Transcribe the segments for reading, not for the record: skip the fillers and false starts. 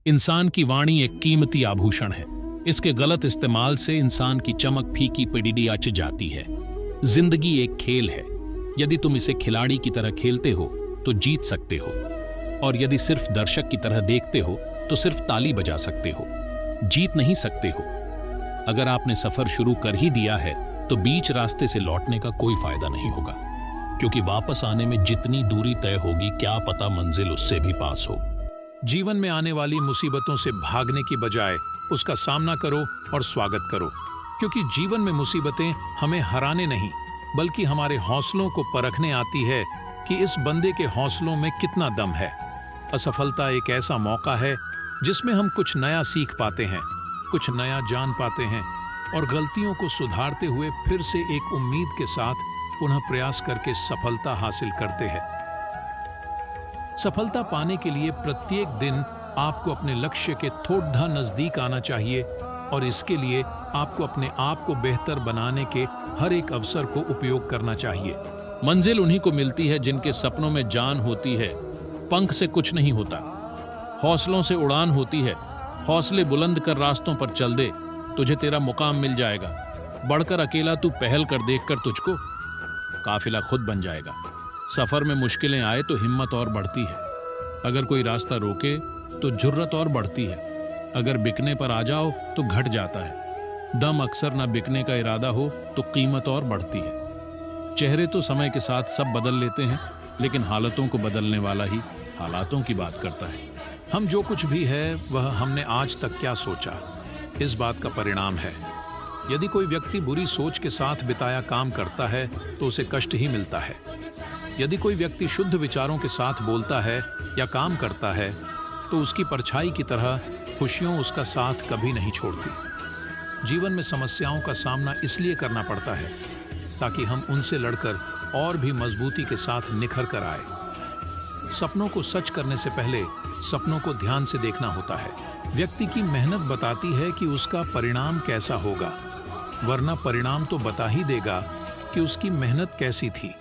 इंसान की वाणी एक कीमती आभूषण है। इसके गलत इस्तेमाल से इंसान की चमक फीकी पड़ी अच जाती है। जिंदगी एक खेल है। यदि तुम इसे खिलाड़ी की तरह खेलते हो तो जीत सकते हो, और यदि सिर्फ दर्शक की तरह देखते हो तो सिर्फ ताली बजा सकते हो, जीत नहीं सकते हो। अगर आपने सफर शुरू कर ही दिया है तो बीच रास्ते से लौटने का कोई फायदा नहीं होगा, क्योंकि वापस आने में जितनी दूरी तय होगी क्या पता मंजिल उससे भी पास हो। जीवन में आने वाली मुसीबतों से भागने की बजाय उसका सामना करो और स्वागत करो, क्योंकि जीवन में मुसीबतें हमें हराने नहीं बल्कि हमारे हौसलों को परखने आती है कि इस बंदे के हौसलों में कितना दम है। असफलता एक ऐसा मौका है जिसमें हम कुछ नया सीख पाते हैं, कुछ नया जान पाते हैं, और गलतियों को सुधारते हुए फिर से एक उम्मीद के साथ पुनः प्रयास करके सफलता हासिल करते हैं। सफलता पाने के लिए प्रत्येक दिन आपको अपने लक्ष्य के थोड़ा नजदीक आना चाहिए, और इसके लिए आपको अपने आप को बेहतर बनाने के हर एक अवसर को उपयोग करना चाहिए। मंजिल उन्हीं को मिलती है जिनके सपनों में जान होती है। पंख से कुछ नहीं होता, हौसलों से उड़ान होती है। हौसले बुलंद कर रास्तों पर चल दे, तुझे तेरा मुकाम मिल जाएगा। बढ़कर अकेला तू पहल कर, देखकर तुझको काफिला खुद बन जाएगा। सफर में मुश्किलें आए तो हिम्मत और बढ़ती है। अगर कोई रास्ता रोके तो जुर्रत और बढ़ती है। अगर बिकने पर आ जाओ तो घट जाता है। दम अक्सर ना बिकने का इरादा हो तो कीमत और बढ़ती है। चेहरे तो समय के साथ सब बदल लेते हैं, लेकिन हालतों को बदलने वाला ही हालातों की बात करता है। हम जो कुछ भी है वह हमने आज तक क्या सोचा, इस बात का परिणाम है। यदि कोई व्यक्ति बुरी सोच के साथ बिताया काम करता है तो उसे कष्ट ही मिलता है। यदि कोई व्यक्ति शुद्ध विचारों के साथ बोलता है या काम करता है तो उसकी परछाई की तरह खुशियों उसका साथ कभी नहीं छोड़ती। जीवन में समस्याओं का सामना इसलिए करना पड़ता है ताकि हम उनसे लड़कर और भी मजबूती के साथ निखर कर आए। सपनों को सच करने से पहले सपनों को ध्यान से देखना होता है। व्यक्ति की मेहनत बताती है कि उसका परिणाम कैसा होगा, वरना परिणाम तो बता ही देगा कि उसकी मेहनत कैसी थी।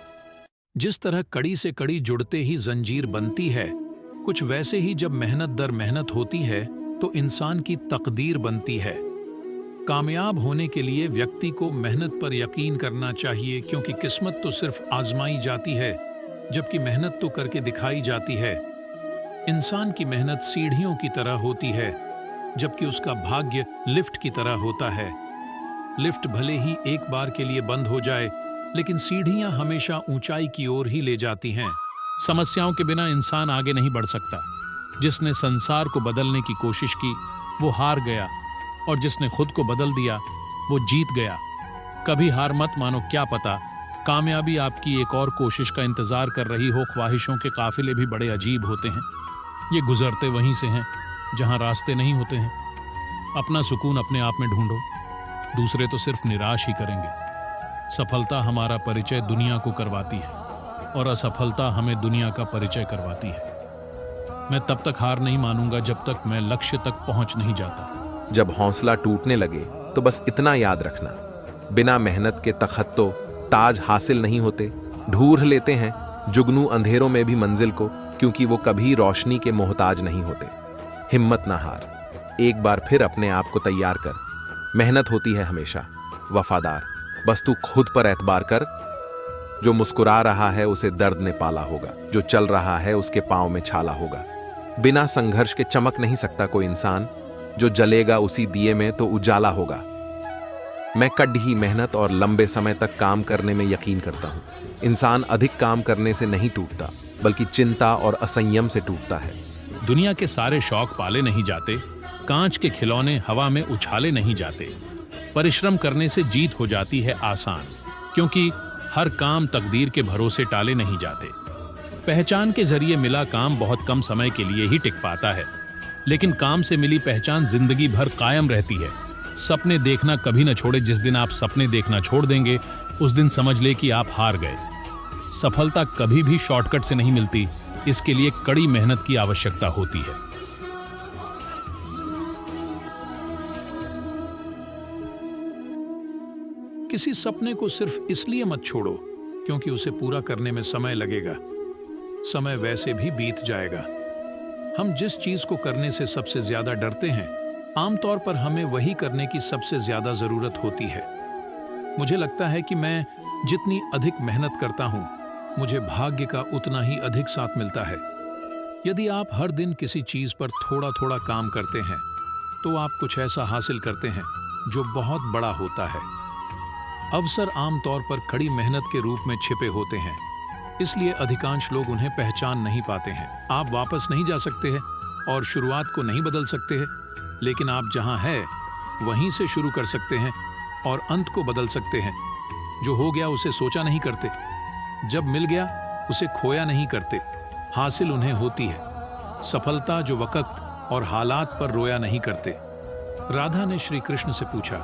जिस तरह कड़ी से कड़ी जुड़ते ही जंजीर बनती है, कुछ वैसे ही जब मेहनत दर मेहनत होती है तो इंसान की तकदीर बनती है। कामयाब होने के लिए व्यक्ति को मेहनत पर यकीन करना चाहिए, क्योंकि किस्मत तो सिर्फ आजमाई जाती है जबकि मेहनत तो करके दिखाई जाती है। इंसान की मेहनत सीढ़ियों की तरह होती है जबकि उसका भाग्य लिफ्ट की तरह होता है। लिफ्ट भले ही एक बार के लिए बंद हो जाए, लेकिन सीढ़ियां हमेशा ऊंचाई की ओर ही ले जाती हैं। समस्याओं के बिना इंसान आगे नहीं बढ़ सकता। जिसने संसार को बदलने की कोशिश की वो हार गया, और जिसने खुद को बदल दिया वो जीत गया। कभी हार मत मानो, क्या पता कामयाबी आपकी एक और कोशिश का इंतजार कर रही हो। ख्वाहिशों के काफिले भी बड़े अजीब होते हैं। ये गुजरते वहीं से हैं जहां रास्ते नहीं होते हैं। अपना सुकून अपने आप में ढूंढो, दूसरे तो सिर्फ निराश ही करेंगे। सफलता हमारा परिचय दुनिया को करवाती है, और असफलता हमें दुनिया का परिचय करवाती है। मैं तब तक हार नहीं मानूंगा जब तक मैं लक्ष्य तक पहुंच नहीं जाता। जब हौसला टूटने लगे तो बस इतना याद रखना, बिना मेहनत के तखत्तो ताज हासिल नहीं होते। ढूंढ लेते हैं जुगनू अंधेरों में भी मंजिल को, क्योंकि वो कभी रोशनी के मोहताज नहीं होते। हिम्मत ना हार, एक बार फिर अपने आप को तैयार कर। मेहनत होती है हमेशा वफादार, बस तू खुद पर एतबार कर। जो मुस्कुरा रहा है उसे दर्द ने पाला होगा, जो चल रहा है उसके पांव में छाला होगा। बिना संघर्ष के चमक नहीं सकता कोई इंसान, जो जलेगा उसी दिए में तो उजाला होगा। मैं कड़ी मेहनत और लंबे समय तक काम करने में यकीन करता हूं। इंसान अधिक काम करने से नहीं टूटता, बल्कि चिंता और असंयम से टूटता है। दुनिया के सारे शौक पाले नहीं जाते, कांच के खिलौने हवा में उछाले नहीं जाते। परिश्रम करने से जीत हो जाती है आसान, क्योंकि हर काम तकदीर के भरोसे टाले नहीं जाते। पहचान के जरिए मिला काम बहुत कम समय के लिए ही टिक पाता है, लेकिन काम से मिली पहचान जिंदगी भर कायम रहती है। सपने देखना कभी न छोड़े। जिस दिन आप सपने देखना छोड़ देंगे उस दिन समझ ले कि आप हार गए। सफलता कभी भी शॉर्टकट से नहीं मिलती, इसके लिए कड़ी मेहनत की आवश्यकता होती है। किसी सपने को सिर्फ इसलिए मत छोड़ो क्योंकि उसे पूरा करने में समय लगेगा। समय वैसे भी बीत जाएगा। हम जिस चीज को करने से सबसे ज्यादा डरते हैं, आमतौर पर हमें वही करने की सबसे ज्यादा जरूरत होती है। मुझे लगता है कि मैं जितनी अधिक मेहनत करता हूं, मुझे भाग्य का उतना ही अधिक साथ मिलता है। यदि आप हर दिन किसी चीज पर थोड़ा थोड़ा काम करते हैं, तो आप कुछ ऐसा हासिल करते हैं जो बहुत बड़ा होता है। अवसर आमतौर पर कड़ी मेहनत के रूप में छिपे होते हैं, इसलिए अधिकांश लोग उन्हें पहचान नहीं पाते हैं। आप वापस नहीं जा सकते हैं और शुरुआत को नहीं बदल सकते हैं, लेकिन आप जहां हैं वहीं से शुरू कर सकते हैं और अंत को बदल सकते हैं। जो हो गया उसे सोचा नहीं करते, जब मिल गया उसे खोया नहीं करते, हासिल उन्हें होती है। सफलता जो वक्त और हालात पर रोया नहीं करते। राधा ने श्री कृष्ण से पूछा,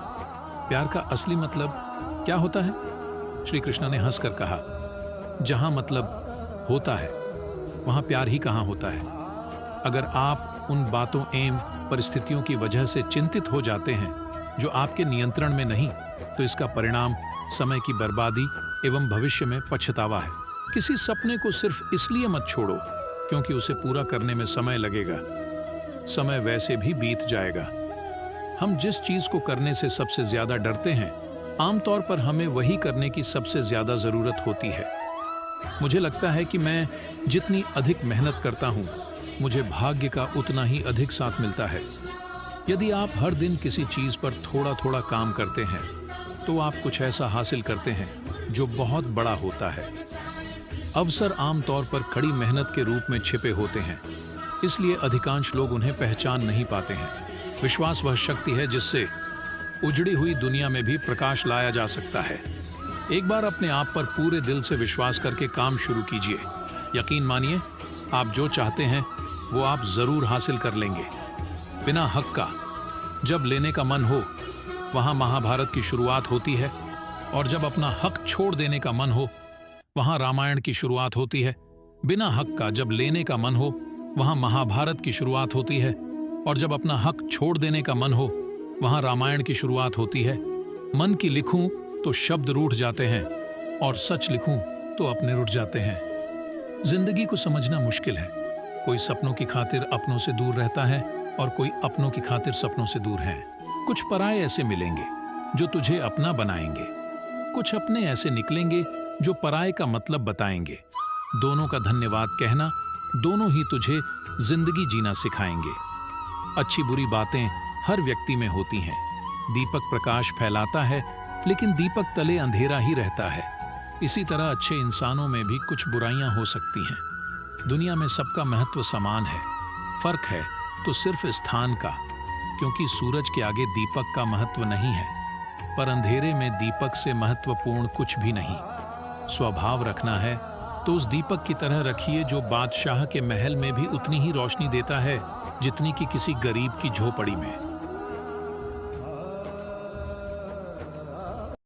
प्यार का असली मतलब क्या होता है? श्री कृष्ण ने हंसकर कहा, जहां मतलब होता है वहां प्यार ही कहां होता है। अगर आप उन बातों एवं परिस्थितियों की वजह से चिंतित हो जाते हैं जो आपके नियंत्रण में नहीं, तो इसका परिणाम समय की बर्बादी एवं भविष्य में पछतावा है। किसी सपने को सिर्फ इसलिए मत छोड़ो क्योंकि उसे पूरा करने में समय लगेगा, समय वैसे भी बीत जाएगा। हम जिस चीज को करने से सबसे ज्यादा डरते हैं, आमतौर पर हमें वही करने की सबसे ज्यादा जरूरत होती है। मुझे लगता है कि मैं जितनी अधिक मेहनत करता हूं, मुझे भाग्य का उतना ही अधिक साथ मिलता है। यदि आप हर दिन किसी चीज पर थोड़ा थोड़ा काम करते हैं, तो आप कुछ ऐसा हासिल करते हैं जो बहुत बड़ा होता है। अवसर आमतौर पर कड़ी मेहनत के रूप में छिपे होते हैं, इसलिए अधिकांश लोग उन्हें पहचान नहीं पाते हैं। विश्वास वह शक्ति है जिससे उजड़ी हुई दुनिया में भी प्रकाश लाया जा सकता है। एक बार अपने आप पर पूरे दिल से विश्वास करके काम शुरू कीजिए। यकीन मानिए, आप जो चाहते हैं वो आप जरूर हासिल कर लेंगे। बिना हक का जब लेने का मन हो, वहां महाभारत की शुरुआत होती है, और जब अपना हक छोड़ देने का मन हो, वहां रामायण की शुरुआत होती है। बिना हक का जब लेने का मन हो, वहां महाभारत की शुरुआत होती है, और जब अपना हक छोड़ देने का मन हो, वहां रामायण की शुरुआत होती है। मन की लिखूं तो शब्द रूठ जाते हैं, और सच लिखूं तो अपने रुठ जाते हैं। जिंदगी को समझना मुश्किल है। कोई सपनों की खातिर अपनों से दूर रहता है और कोई अपनों की खातिर सपनों से दूर है। कुछ पराये ऐसे मिलेंगे जो तुझे अपना बनाएंगे, कुछ अपने ऐसे निकलेंगे जो पराये का मतलब बताएंगे। दोनों का धन्यवाद कहना, दोनों ही तुझे जिंदगी जीना सिखाएंगे। अच्छी बुरी बातें हर व्यक्ति में होती हैं। दीपक प्रकाश फैलाता है, लेकिन दीपक तले अंधेरा ही रहता है। इसी तरह अच्छे इंसानों में भी कुछ बुराइयां हो सकती हैं। दुनिया में सबका महत्व समान है, फर्क है तो सिर्फ स्थान का, क्योंकि सूरज के आगे दीपक का महत्व नहीं है, पर अंधेरे में दीपक से महत्वपूर्ण कुछ भी नहीं। स्वभाव रखना है तो उस दीपक की तरह रखिए जो बादशाह के महल में भी उतनी ही रोशनी देता है जितनी कि किसी गरीब की झोपड़ी में।